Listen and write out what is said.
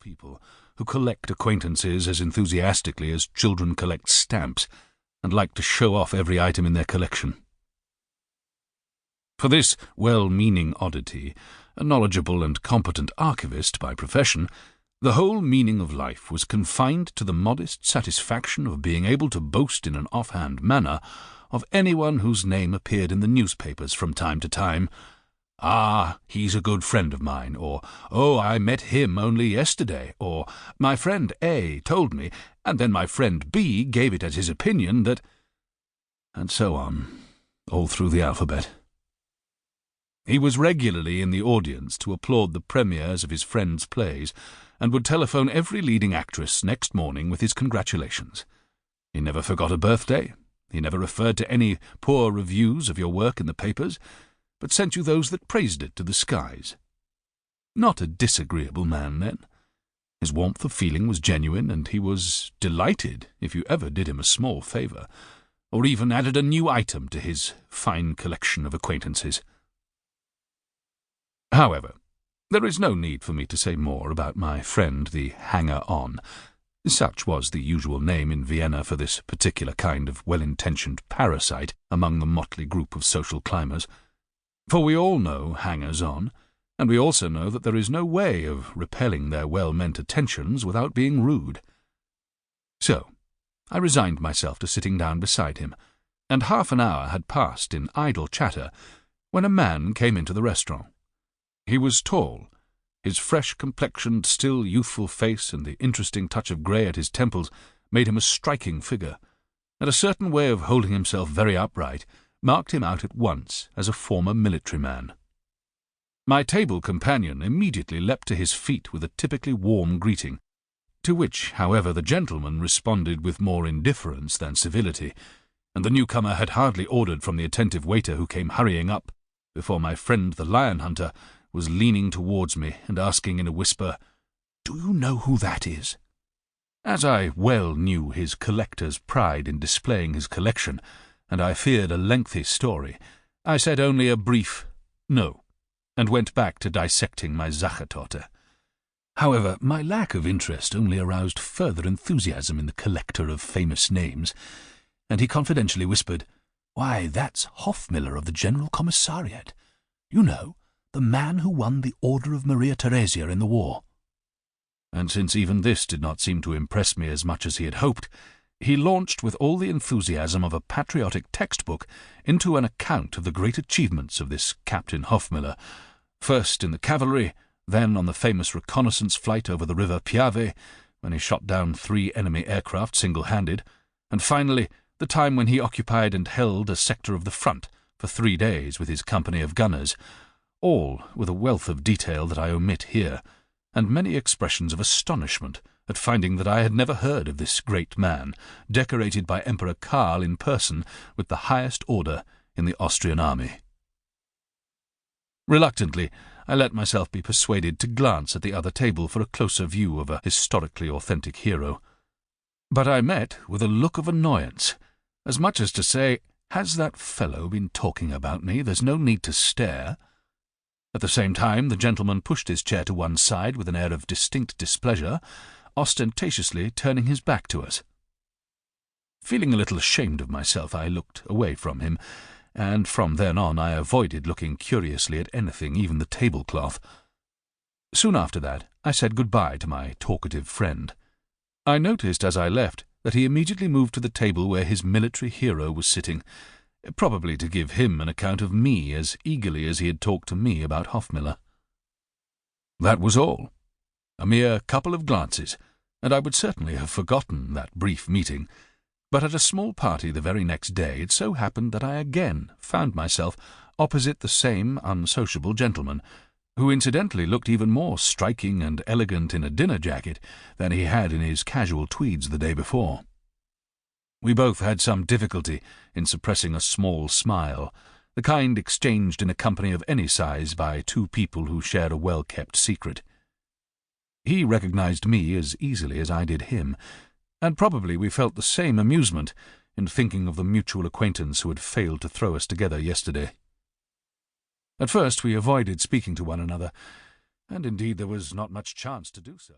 people who collect acquaintances as enthusiastically as children collect stamps, and like to show off every item in their collection. For this well-meaning oddity, a knowledgeable and competent archivist by profession, the whole meaning of life was confined to the modest satisfaction of being able to boast in an offhand manner of anyone whose name appeared in the newspapers from time to time. "Ah, he's a good friend of mine," or "Oh, I met him only yesterday," or "My friend A told me, and then my friend B gave it as his opinion that—" and so on, all through the alphabet. He was regularly in the audience to applaud the premieres of his friends' plays, and would telephone every leading actress next morning with his congratulations. He never forgot a birthday. He never referred to any poor reviews of your work in the papers, but sent you those that praised it to the skies. Not a disagreeable man, then. His warmth of feeling was genuine, and he was delighted if you ever did him a small favour, or even added a new item to his fine collection of acquaintances. However, there is no need for me to say more about my friend the hanger-on. Such was the usual name in Vienna for this particular kind of well-intentioned parasite among the motley group of social climbers. For we all know hangers-on, and we also know that there is no way of repelling their well-meant attentions without being rude. So I resigned myself to sitting down beside him, and half an hour had passed in idle chatter when a man came into the restaurant. He was tall. His fresh-complexioned, still youthful face and the interesting touch of grey at his temples made him a striking figure, and a certain way of holding himself very upright marked him out at once as a former military man. My table companion immediately leapt to his feet with a typically warm greeting, to which, however, the gentleman responded with more indifference than civility, and the newcomer had hardly ordered from the attentive waiter who came hurrying up before my friend the lion-hunter was leaning towards me and asking in a whisper, "Do you know who that is?" As I well knew his collector's pride in displaying his collection, and I feared a lengthy story, I said only a brief "no," and went back to dissecting my Sachertorte. However, my lack of interest only aroused further enthusiasm in the collector of famous names, and he confidentially whispered, "Why, that's Hofmiller of the General Commissariat. You know, the man who won the Order of Maria Theresia in the war." And since even this did not seem to impress me as much as he had hoped, he launched with all the enthusiasm of a patriotic textbook into an account of the great achievements of this Captain Hofmiller, first in the cavalry, then on the famous reconnaissance flight over the river Piave, when he shot down 3 enemy aircraft single-handed, and finally the time when he occupied and held a sector of the front for 3 days with his company of gunners, all with a wealth of detail that I omit here, and many expressions of astonishment at finding that I had never heard of this great man, decorated by Emperor Karl in person with the highest order in the Austrian army. Reluctantly, I let myself be persuaded to glance at the other table for a closer view of a historically authentic hero. But I met with a look of annoyance, as much as to say, "Has that fellow been talking about me? There's no need to stare." At the same time, the gentleman pushed his chair to one side with an air of distinct displeasure, ostentatiously turning his back to us. Feeling a little ashamed of myself, I looked away from him, and from then on I avoided looking curiously at anything, even the tablecloth. Soon after that, I said good-bye to my talkative friend. I noticed as I left that he immediately moved to the table where his military hero was sitting, probably to give him an account of me as eagerly as he had talked to me about Hofmiller. That was all. A mere couple of glances, and I would certainly have forgotten that brief meeting, but at a small party the very next day it so happened that I again found myself opposite the same unsociable gentleman, who incidentally looked even more striking and elegant in a dinner jacket than he had in his casual tweeds the day before. We both had some difficulty in suppressing a small smile, the kind exchanged in a company of any size by 2 people who shared a well-kept secret. He recognized me as easily as I did him, and probably we felt the same amusement in thinking of the mutual acquaintance who had failed to throw us together yesterday. At first we avoided speaking to one another, and indeed there was not much chance to do so.